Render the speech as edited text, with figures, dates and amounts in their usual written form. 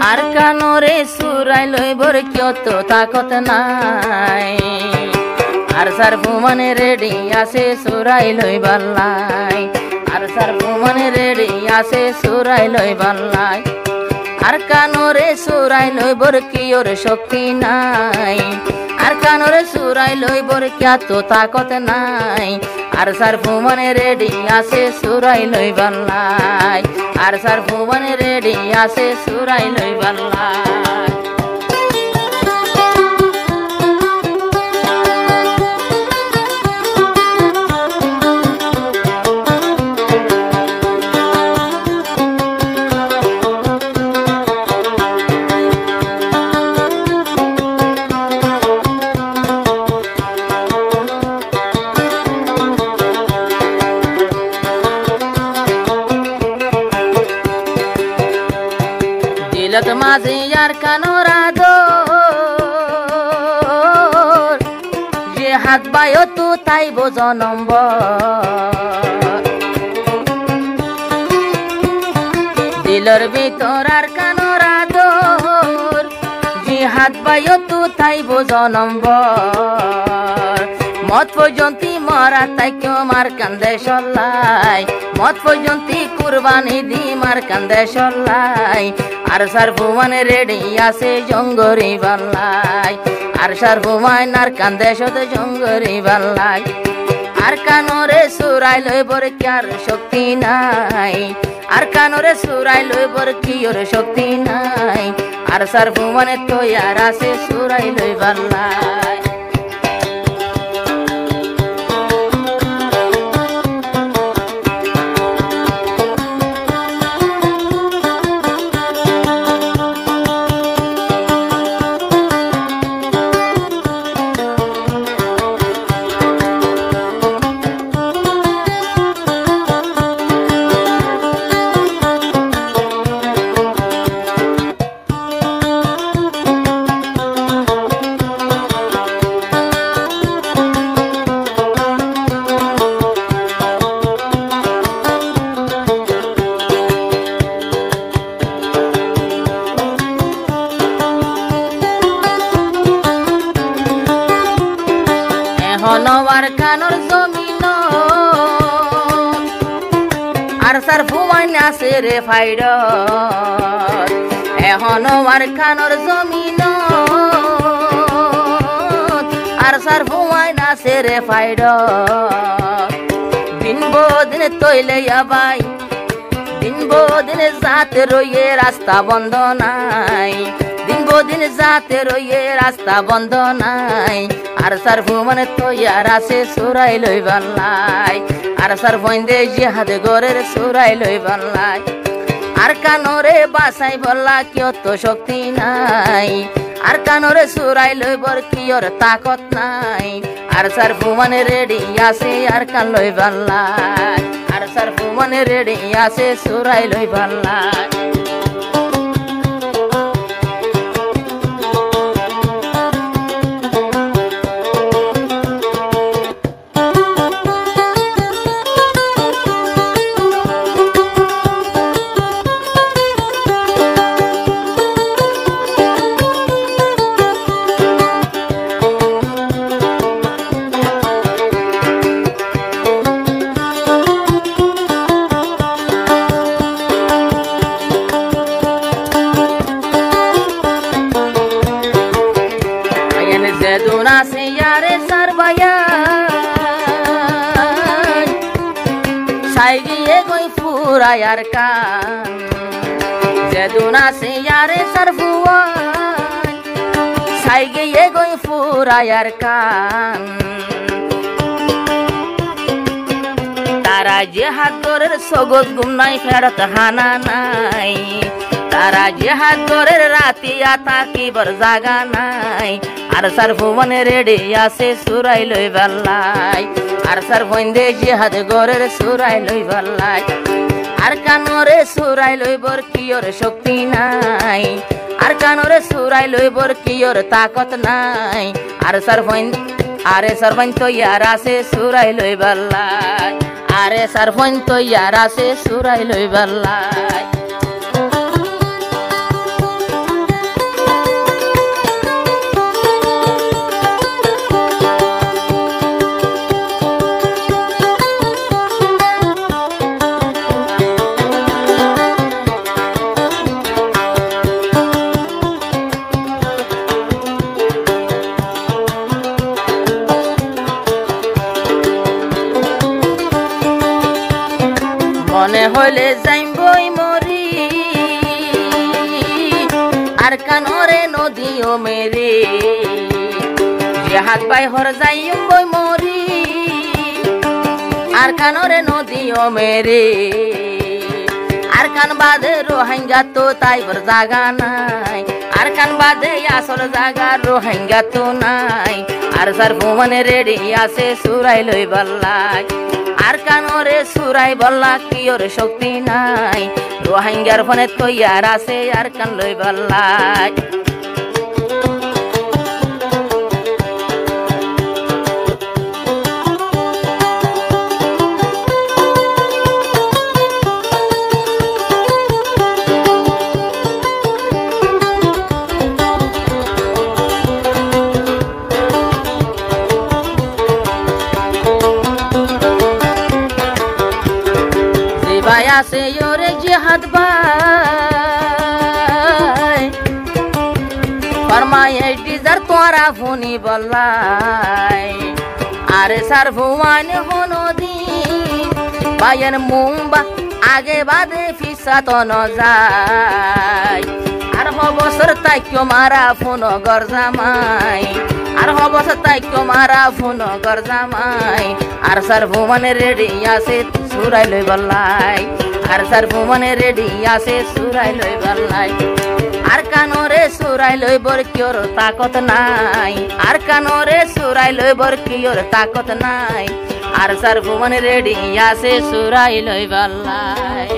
আর কানরে সুরাই লইবর কত তাকত নাই আর সার ফুমানে রেডি আছে সুরাই লইবার লাই আর সার ফুমানে রেডি আছে সুরাই লইবার লাই আর কানরে সুরাই লইবর কি ওর শক্তি নাই আর কানরে সুরাই লইবর কত তাকত নাই আর সার ফুমানে রেডি আছে সুরাই লইবার লাই আর সার ফুমানে রেডি আছে সুরাই লইবার লাই দিলত মাঝে আর কানোরা দোর যে হাত বায়ো তু তাইব জনম্বর দিলর ভিতর আর কানোরা দোর যে হাত বায়ো তু তাইব জনম্বর মত পর্যন্ত মরা তাই কেউ মার কান্দে সল্লাই মত পর্যন্ত কুরবানি দি মার কান্দে সল্লাই আর সার ফুমানে রেডি আছে জঙ্গরি বাল্লাই আর সার ফুমায় নার কান্দে সতে জঙ্গরি বাল্লাই আর কানরে সুরাই লইবর কি আর শক্তি নাই আর কানরে সুরাই লইবর কি ওর শক্তি নাই আর সার ফুমানে তো আর আছে সুরাই লইবার লাই হনবার কানর জমিন আর সার ফুমাইন আছে রে ফাইড হনবার কানর জমিন আর সার ফুমাইন আছে রে ফাইড দিন বদিন তৈলে আবাই দিন বদিন যাতে রইয়ে রাস্তা বন্ধ নাই দিন বদিন যাতে রইয়ে রাস্তা বন্ধ নাই আর সার ফুমানে তো ইয়ার আছে সুরাই লইবার লাই আর সার বন্দে জিহাদ গরের সুরাই লইবার লাই আর কানরে বাসাই বললা কেউ তো শক্তি নাই আর কানরে সুরাই লইবর কি ওর তাকত নাই আর সার ফুমানে রেডি আছে আর কান লইবার লাই আর সার ফুমানে রেডি আছে সুরাই লইবার লাই Zeduna se yare sarbaya Saigi goi pura yar kan Zeduna se yare sarbuwa Saigi goi pura yar kan Tara jihad gorer sogod gumnai ferat hana nai Tara jihad gorer rati ata ki bar jaga nai আর সার ফুমানে ready আছে সুরাই লইবার লাই আর সার বন্দে জিহাদ গরের সুরাই লইবার লাই আর কানরে সুরাই লইবর কি ওর শক্তি নাই আর কানরে সুরাই লইবর কি ওর তাকত নাই আর সার আরে সারবন তো ইয়ার আছে সুরাই লইবার লাই আরে সারবন তো ইয়ার আছে সুরাই লইবার লাই আর কানরে নদীও মেরে হাত বাই হর যাইম বই মরি আর কানরে নদীও মেরে আর কান বাদে রোহিঙ্গা তো তাইবার জাগা নাই আর কান বাদে আসল জাগা রোহিঙ্গা তো নাই আর সার ভুবনে রেডি আছে সুরাই লই বল্লাই আর কানরে সুরাই বল্লা কি ওর শক্তি নাই রোহিঙ্গার ফোনে তৈয়ার আছে আর কান লই বল্লাই ভাই আছে ওরে জিহাদ ভাই ফরমাই এই ডিজার তোরা ফোনি বললাই আরে সার ভুয়ান হনদি ভাইয়ের মুম্বা আগে বাদে ফিসা তো ন যায় আর হবসর তাইক্য মারা ফোন গরজামাই আর হবসর তাইক্য মারা ফোন গরজামাই আর সার ভুবনে রেডি আছে সুরাই লই বল্লাই আর সার ভুবনে রেডি আছে সুরাই লই বল্লাই আর কানরে সুরাই লই বর কিওর তাকত নাই আর কানরে সুরাই লই বর কিওর তাকত নাই আর সার ভুবনে রেডি আছে সুরাই লই বল্লাই।